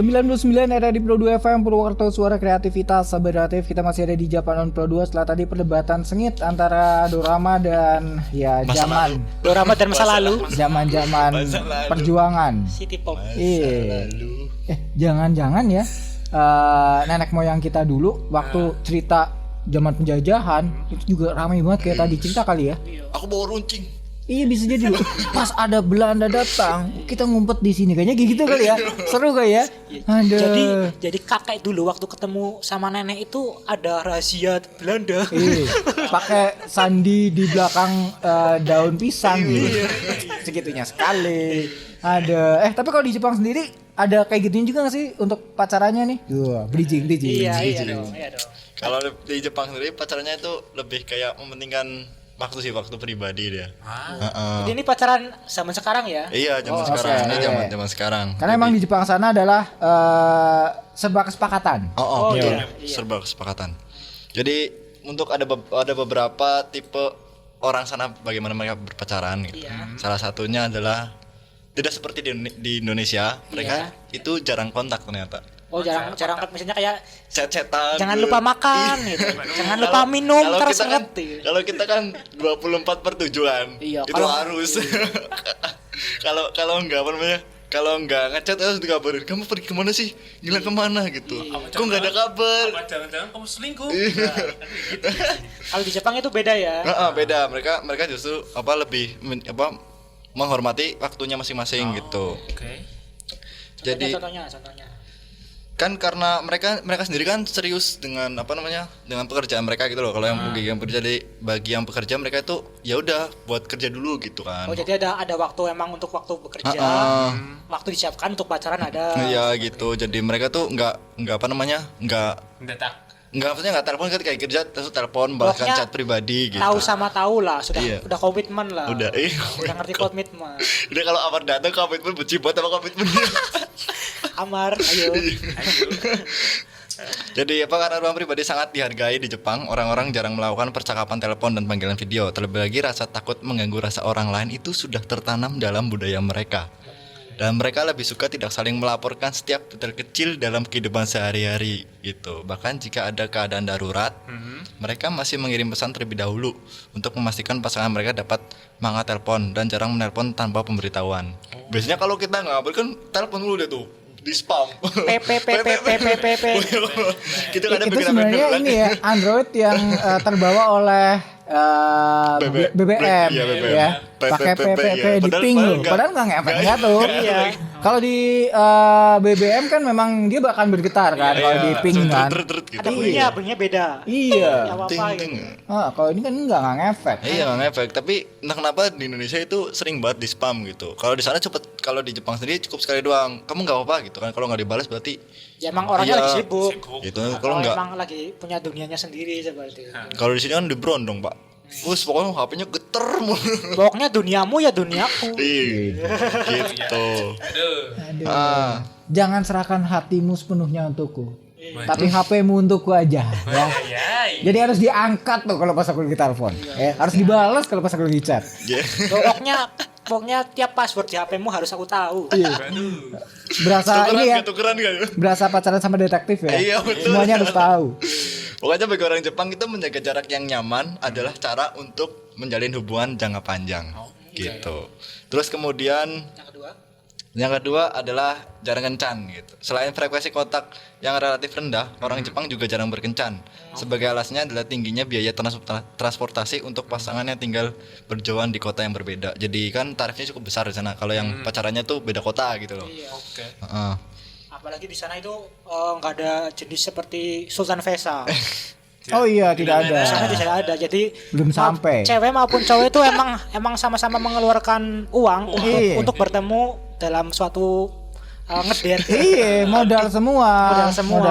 99 ada di Pro 2 FM Purwokerto, suara kreativitas, sabar kreatif. Kita masih ada di Japan on Pro 2 setelah tadi perdebatan sengit antara Dorama dan ya zaman Dorama dan masa lalu. Zaman perjuangan. City Pop. Iya. Jangan-jangan ya nenek moyang kita dulu waktu cerita zaman penjajahan itu juga ramai banget kayak tadi cerita kali ya. Aku bawa runcing. Iya bisa jadi loh. Pas ada Belanda datang, kita ngumpet di sini kayaknya kayak gitu kali ya. Seru kali ya. Jadi kakek dulu waktu ketemu sama nenek itu ada rahasia Belanda. Iya. Pakai sandi di belakang daun pisang gitu. Segitunya sekali. Ada. Tapi kalau di Jepang sendiri ada kayak gitunya juga nggak sih untuk pacarannya nih? Bridging. Iya dong. Kalau di Jepang sendiri pacarannya itu lebih kayak mementingkan waktu pribadi dia. Jadi ini pacaran zaman sekarang ya? Iya, zaman sekarang. Ini zaman sekarang. Karena emang di Jepang sana adalah serba kesepakatan. Iya. Serba kesepakatan. Jadi untuk ada beberapa tipe orang sana bagaimana mereka berpacaran gitu. Iya. Salah satunya adalah tidak seperti di Indonesia, mereka itu jarang kontak ternyata. Oh jarang misalnya kayak Chat-chatan. jangan lupa makan gitu. Jangan lupa minum terus ngerti. Kalau kita kan 24/7 Iya, itu harus. Kalau enggak apa namanya? Kalau enggak ngechat harus dikabarin. Kamu pergi kemana sih? Ngilang kemana gitu? Kok enggak ada kabar? Apa jangan-jangan kamu selingkuh? Kalau di Jepang itu beda ya? Beda. Mereka justru lebih menghormati waktunya masing-masing gitu. Oke. Jadi contohnya. kan karena mereka sendiri kan serius dengan dengan pekerjaan mereka gitu loh. Kalau yang bagi yang pekerja mereka itu ya udah buat kerja dulu gitu kan. Oh jadi ada waktu emang untuk waktu bekerja, waktu disiapkan untuk pacaran ada. Iya gitu. Jadi mereka tuh nggak maksudnya nggak telepon kan kayak kerja terus telepon bahkan chat pribadi gitu. Tahu sama tahu lah, udah komitmen lah. Udah ngerti komitmen. Udah kalau Amar datang komitmen benci banget sama komitmen dia. Amar, ayo. Jadi karena ruang pribadi sangat dihargai di Jepang, orang-orang jarang melakukan percakapan telepon dan panggilan video. Terlebih lagi rasa takut mengganggu rasa orang lain itu sudah tertanam dalam budaya mereka. Dan mereka lebih suka tidak saling melaporkan setiap detail kecil dalam kehidupan sehari-hari gitu. Bahkan jika ada keadaan darurat, mereka masih mengirim pesan terlebih dahulu untuk memastikan pasangan mereka dapat mengangkat telepon dan jarang menelpon tanpa pemberitahuan. Biasanya kalau kita ngabarin kan telepon dulu deh tuh. Di spam. Itu sebenarnya ini ya Android yang terbawa oleh BBM ya. Pakai PPP di ping loh. Padahal enggak ngefek tuh. Kalau di BBM kan memang dia bakal bergetar kan kalau di ping kan. Ada bunyinya beda. Iya. Kalau ini kan enggak ngefek. Iya, enggak ngefek. Tapi entah kenapa di Indonesia itu sering banget di spam gitu. Kalau di sana cepet, kalau di Jepang sendiri cukup sekali doang. Kamu enggak apa-apa gitu kan. Kalau enggak dibalas berarti ya emang orangnya lagi sibuk. Gitu. Kalau enggak emang lagi punya dunianya sendiri seperti itu. Kalau di sini kan dibrondong, Pak. Pokoknya HP-nya geter mulu. Pokoknya duniamu ya duniaku. Gitu. Aduh. Jangan serahkan hatimu sepenuhnya untukku. Tapi HP-mu untukku aja ya. Jadi harus diangkat tuh kalau pas aku lagi telepon. Harus dibalas kalau pas aku lagi chat. Pokoknya tiap password di HP-mu harus aku tahu. Berasa ini ya. Tukeran kan? Berasa pacaran sama detektif ya. Iya, betul. Semuanya harus tahu. Pokoknya bagi orang Jepang itu menjaga jarak yang nyaman adalah cara untuk menjalin hubungan jangka panjang. Gitu. Terus kemudian yang kedua adalah jarang kencan gitu. Selain frekuensi kontak yang relatif rendah, orang Jepang juga jarang berkencan. Sebagai alasannya adalah tingginya biaya transportasi untuk pasangan yang tinggal berjauhan di kota yang berbeda. Jadi kan tarifnya cukup besar di sana. Kalau yang pacarannya tuh beda kota gitu loh. Iya. Oke. Apalagi di sana itu nggak ada jenis seperti Sultan Faisal. Oh iya, tidak ada. Di sana tidak ada. Jadi belum sampai. Cewek maupun cowok itu emang sama-sama mengeluarkan uang untuk bertemu dalam suatu ngedate. Iya, modal semua.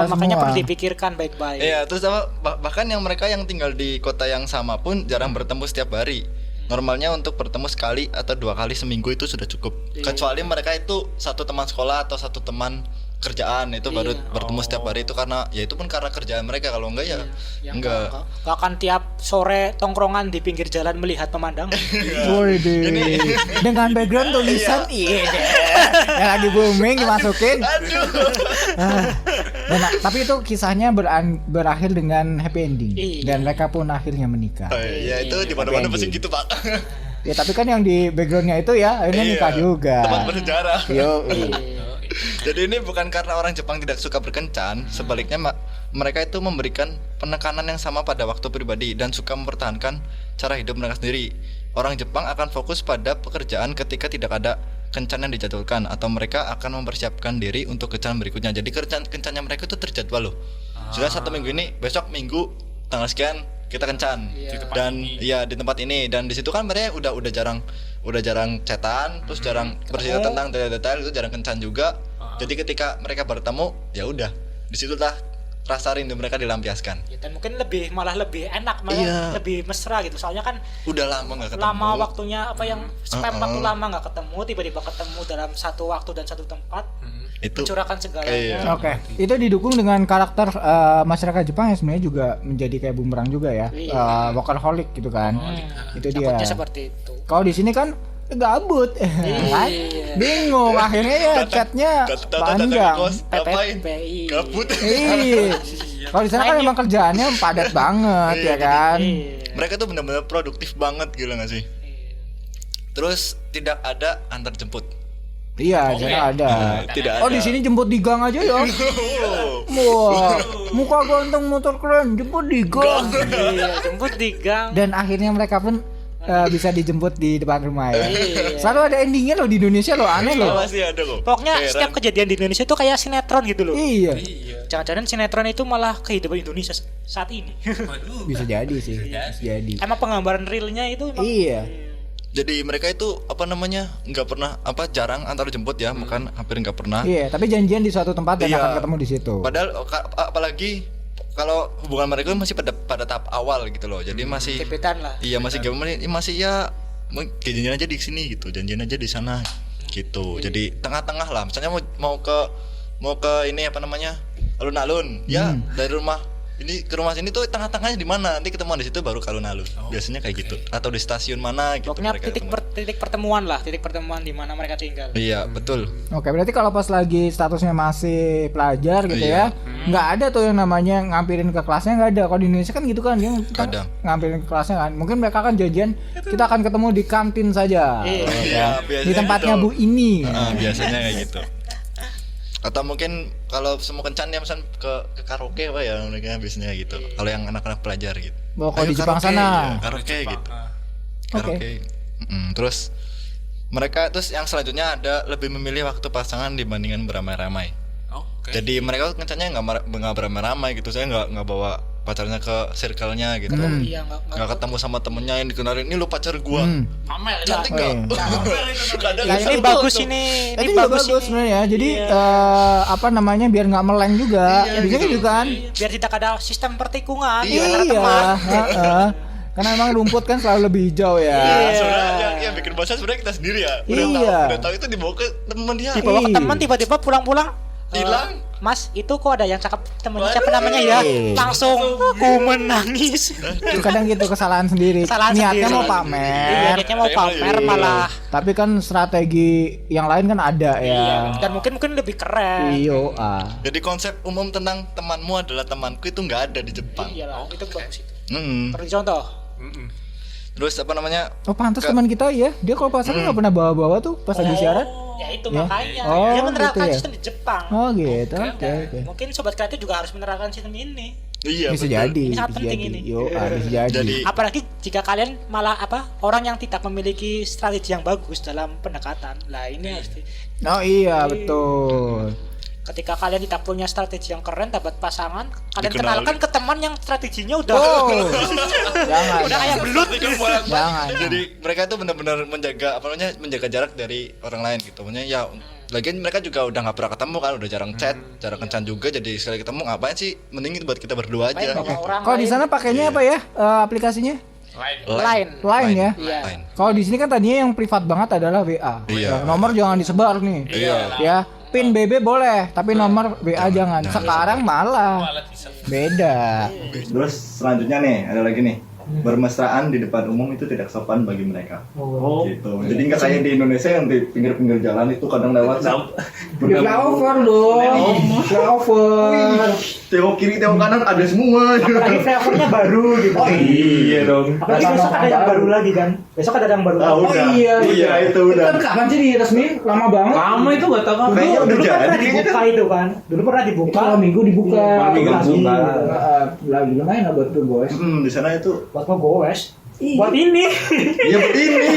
Makanya perlu dipikirkan baik-baik. Iya, terus bahkan mereka yang tinggal di kota yang sama pun jarang bertemu setiap hari. Normalnya untuk bertemu sekali atau 2 kali seminggu itu sudah cukup. Kecuali mereka itu satu teman sekolah atau satu teman kerjaan itu baru bertemu setiap hari itu karena ya itu pun karena kerjaan mereka, kalau enggak ya enggak. Gak akan tiap sore tongkrongan di pinggir jalan melihat pemandangan. Waduh. Dengan background tulisan iya deh. Yang lagi booming dimasukin. Dan, tapi itu kisahnya berakhir dengan happy ending. Dan mereka pun akhirnya menikah. Ya itu di mana-mana pasti gitu, Pak. Ya tapi kan yang di backgroundnya itu ya akhirnya nikah juga. Teman bersejarah. Yo. Jadi ini bukan karena orang Jepang tidak suka berkencan, sebaliknya mereka itu memberikan penekanan yang sama pada waktu pribadi dan suka mempertahankan cara hidup mereka sendiri. Orang Jepang akan fokus pada pekerjaan ketika tidak ada kencan yang dijadwalkan, atau mereka akan mempersiapkan diri untuk kencan berikutnya. Jadi kencannya mereka itu terjadwal loh. Sudah 1 minggu ini, besok minggu tanggal sekian kita kencan dan ya di tempat ini, dan di situ kan mereka udah jarang chatan, terus jarang bercerita tentang detail-detail, itu jarang kencan juga. Jadi ketika mereka bertemu ya udah disitulah rasa rindu mereka dilampiaskan. Ya, dan mungkin malah lebih enak, lebih mesra gitu. Soalnya kan udah lama nggak ketemu. Lama waktunya yang waktu lama nggak ketemu, tiba-tiba ketemu dalam satu waktu dan satu tempat. Itu mencurahkan segalanya. Oke. Itu didukung dengan karakter masyarakat Jepang yang sebenarnya juga menjadi kayak bumerang juga ya. Workaholic gitu kan. Itu dia. Seperti itu. Kalau di sini kan gabut, kan? Bingung, akhirnya ya chatnya panjang. Gabut. Kalau di sana kan memang kerjaannya padat banget ya kan. Mereka tuh benar-benar produktif banget, gila nggak sih? Terus tidak ada antar jemput. Iya, jangan ada. Tidak ada. Oh, di sini jemput di gang aja ya. Wah, muka ganteng motor keren, jemput di gang. Iya, jemput di gang. Dan akhirnya mereka pun bisa dijemput di depan rumah ya. Selalu ada endingnya loh di Indonesia loh, aneh loh. Masih ada kok. Pokoknya setiap kejadian di Indonesia itu kayak sinetron gitu loh. Iya. Jangan-jangan sinetron itu malah kehidupan Indonesia saat ini. Bisa jadi sih. Bisa jadi. Emang penggambaran realnya itu emang. Iya. Jadi mereka itu nggak pernah jarang antar jemput ya, makan hampir nggak pernah. Iya, tapi janjian di suatu tempat dan akan ketemu di situ. Padahal apalagi kalau hubungan mereka masih pada tahap awal gitu loh. Jadi masih gebetan lah. Iya, masih masih ya janjian aja di sini gitu, janjian aja di sana gitu. Jadi tengah-tengah lah. Misalnya mau ke ini alun-alun, ya dari rumah ini ke rumah sini tuh tengah-tengahnya di mana, nanti ketemuan di situ baru ke alun-alun. Biasanya kayak gitu, atau di stasiun mana gitu. Pokoknya titik pertemuan di mana mereka tinggal. Iya, betul. Oke, berarti kalau pas lagi statusnya masih pelajar gitu ya, nggak ada tuh yang namanya ngampirin ke kelasnya, nggak ada. Kalau di Indonesia kan gitu kan, dia ngampirin ke kelasnya kan. Mungkin mereka kan janjian kita akan ketemu di kantin saja. Iya, di tempatnya gitu. Bu ini. Biasanya kayak gitu. Atau mungkin kalau semua kencan ya misalnya ke karaoke apa ya mereka biasanya gitu. Kalau yang anak-anak pelajar gitu. Kalau di Jepang sana. Ya, karaoke gitu. Karaoke. Terus mereka yang selanjutnya ada lebih memilih waktu pasangan dibandingkan beramai-ramai. Jadi mereka kencannya nggak beramai-ramai gitu. Saya nggak bawa pacarnya ke circle-nya gitu. Iya, nggak ketemu sama temennya yang dikenalin, ini lu pacar gua. Pamer Cantik nggak? Nah, ini bagus ini. Ini bagus sebenarnya. Jadi biar nggak meleng juga. Biasanya gitu kan. Biar tidak ada sistem pertikungan. Iya. Karena emang rumput kan selalu lebih hijau ya. Sebenarnya yang bikin bosan sebenarnya kita sendiri ya. Udah tahu itu dibawa ke teman dia. Dibawa ke teman, tiba-tiba pulang-pulang hilang. Mas, itu kok ada yang cakep, temennya siapa namanya ya? Langsung aku menangis. Kadang gitu kesalahan sendiri. Niatnya mau pamer. Niatnya mau pamer malah. Tapi kan strategi yang lain kan ada ya. Dan mungkin lebih keren. Iyo. Jadi konsep umum tentang temanmu adalah temanku itu nggak ada di Jepang. Iyalah, itu bagus itu. Perlu contoh. Terus Oh, pantas teman kita ya. Dia kalau pasangan nggak pernah bawa-bawa tuh pas lagi siaran. Ya itu makanya. Oh, dia menerapkan gitu ya? sistem di Jepang. Oh gitu. Oke. Mungkin sobat kreatif juga harus menerapkan sistem ini. Iya, bisa betul. jadi. Ini sangat penting ini. Bisa jadi. Apalagi jika kalian malah orang yang tidak memiliki strategi yang bagus dalam pendekatan. Lah ini harus Oh iya, betul. Ketika kalian tidak punya strategi yang keren dapat pasangan, kalian kenalkan ke teman yang strateginya udah jangan. Udah kayak belut. Jangan. Jadi mereka itu benar-benar menjaga jarak dari orang lain gitu. Maksudnya ya lagian mereka juga udah nggak pernah ketemu kan, udah jarang chat, jarang kencan juga. Jadi sekali ketemu ngapain sih? Mending buat kita berdua aja. Kalau di sana pakainya apa ya aplikasinya? Line ya. Line. Kalau di sini kan tadinya yang privat banget adalah WA. Iya. Nomor jangan disebar nih. Iya. Ya. PIN BB boleh, tapi nomor WA jangan. Sekarang malah Malah bisa. beda. Terus selanjutnya nih, ada lagi nih. Bermesraan di depan umum itu tidak sopan bagi mereka. Oh. Gitu. Jadi nggak kayak di Indonesia yang di pinggir-pinggir jalan itu kadang lewat. Di flyover dong. Flyover. Tengok kiri, tengok kanan ada semua. Apalagi flavornya baru gitu. Iya dong. Apalagi besok ada yang baru lagi kan. Besok ada yang baru Ah, lagi. udah. iya. Iya, itu udah. Itu kapan sih diresmiin? Lama banget. Lama itu nggak tahu kan. Kayaknya udah Dulu jadi pernah kayaknya dibuka itu kan. Dulu pernah dibuka. Kalau minggu dibuka. Malam minggu Lagi, dibuka. lagi lumayan lah buat tuh boys. Di sana itu. Buat ngegoes. Buat ini. Iya ini.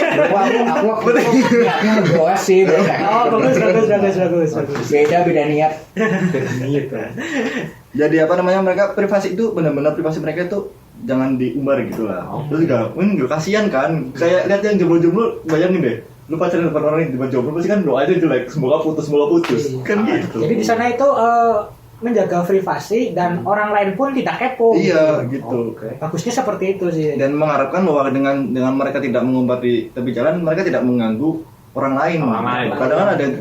Aku niatnya ngegoes sih. Oh, bagus. Beda niat. Jadi apa namanya, mereka privasi itu benar-benar privasi mereka itu jangan diumbar gitu lah. Terus juga, ini juga kasihan kan. Kayak lihat yang jomblo-jomblo, bayangin deh. Lu pacaran depan orang yang tiba jomblo pasti kan doa aja jelek, semoga putus. Kan gitu. Jadi di sana itu menjaga privasi dan orang lain pun tidak kepo. Iya, gitu. Bagusnya seperti itu sih. Dan mengharapkan bahwa dengan mereka tidak mengumbar di tepi jalan, mereka tidak mengganggu orang lain. Kadang kan ada yang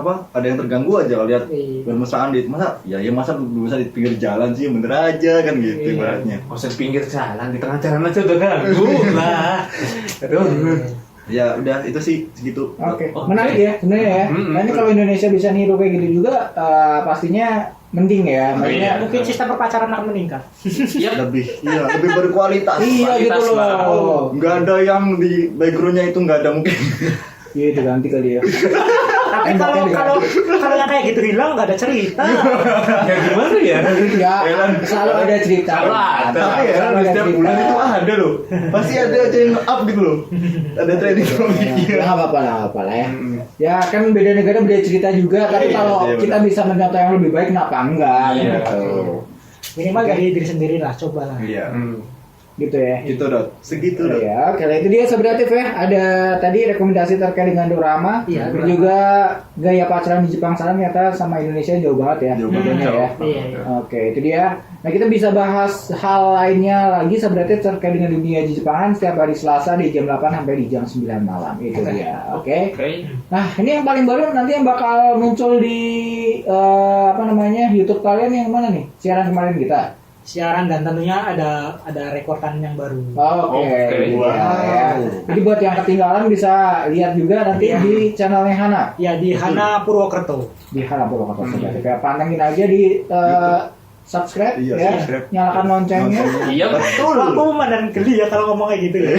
ada yang terganggu aja kalau lihat Iya. bermesraan di masa masa bisa di pinggir jalan sih, bener aja kan gitu Iya. ibaratnya. Maksud pinggir jalan, di tengah jalan aja udah ganggu lah. Aduh. Ya udah itu sih segitu. Oke, menarik ya sebenarnya ya. Nah ini kalau Indonesia bisa niru kayak gitu juga, pastinya mending ya. Maksudnya Mungkin sistem perpacaran akan meningkat. Lebih berkualitas. iya gitu Kualitas lah. loh. Nggak ada yang di backgroundnya itu nggak ada mungkin. Iya itu ganti kali ya. Tapi kalau yang kayak gitu hilang nggak ada cerita. Ya gimana ya? Ya, selalu ada cerita. Selalu ada. Tapi ya Selalu ada setiap cerita. bulan itu ada loh. Pasti ada aja yang up gitu loh. Ada trending Ya, topic. nggak apa-apa lah ya. Ya kan beda negara beda cerita juga. Tapi Iya, kalau iya, kita benar. bisa mencontoh yang lebih baik, kenapa enggak? Iya. Gitu. Minimal dari diri sendiri lah, cobalah. Iya. Gitu ya. Gitu dong. Segitu dong. Ya, oke lah, itu dia Sobratif ya. Ada tadi rekomendasi terkait dengan dorama, Iya, dan dorama. juga gaya pacaran di Jepang sana ternyata sama Indonesia jauh banget ya. Jauh banget. bedanya ya. Iya. Oke, itu dia. Nah, kita bisa bahas hal lainnya lagi Sobratif terkait dengan dunia di Jepangan setiap hari Selasa di jam 8 sampai di jam 9 malam. Itu dia. Oke. Nah, ini yang paling baru nanti yang bakal muncul di YouTube kalian yang mana nih? Siaran kemarin kita. Siaran dan tentunya ada rekordan yang baru. Oke. Oke. Ya. Jadi buat yang ketinggalan bisa lihat juga nanti Iya. di channelnya Hana. Ya di Hana Purwokerto. Di Hana Purwokerto. Kayak pantengin aja di subscribe Iya, ya. subscribe. Nyalakan loncengnya. Iya betul. Aku memandang geli ya kalau ngomong kayak gitu ya.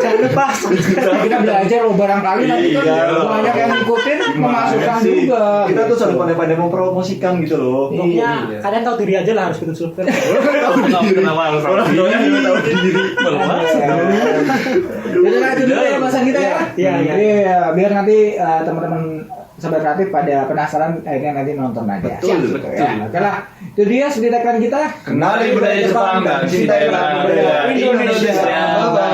Jangan lupa subscribe. Kita belajar loh barangkali nanti kan Iya. banyak yang ngikutin memasukkan sih? juga. Kita tuh gitu. selalu pandai-pandai mempromosikan gitu loh. Pokoknya kalian tahu diri aja lah harus ikut subscribe. Kenapa harus Orang doanya juga tahu diri. Jadi nah itu dulu ya bahasan kita ya. Iya. Iya, biar nanti teman-teman Sobat Kreatif pada penasaran akhirnya nanti nonton aja. Betul, Gitu ya. Oke lah, itu dia ceritakan kita. Kenali budaya Jepang dan cintai budaya Indonesia. Bye-bye.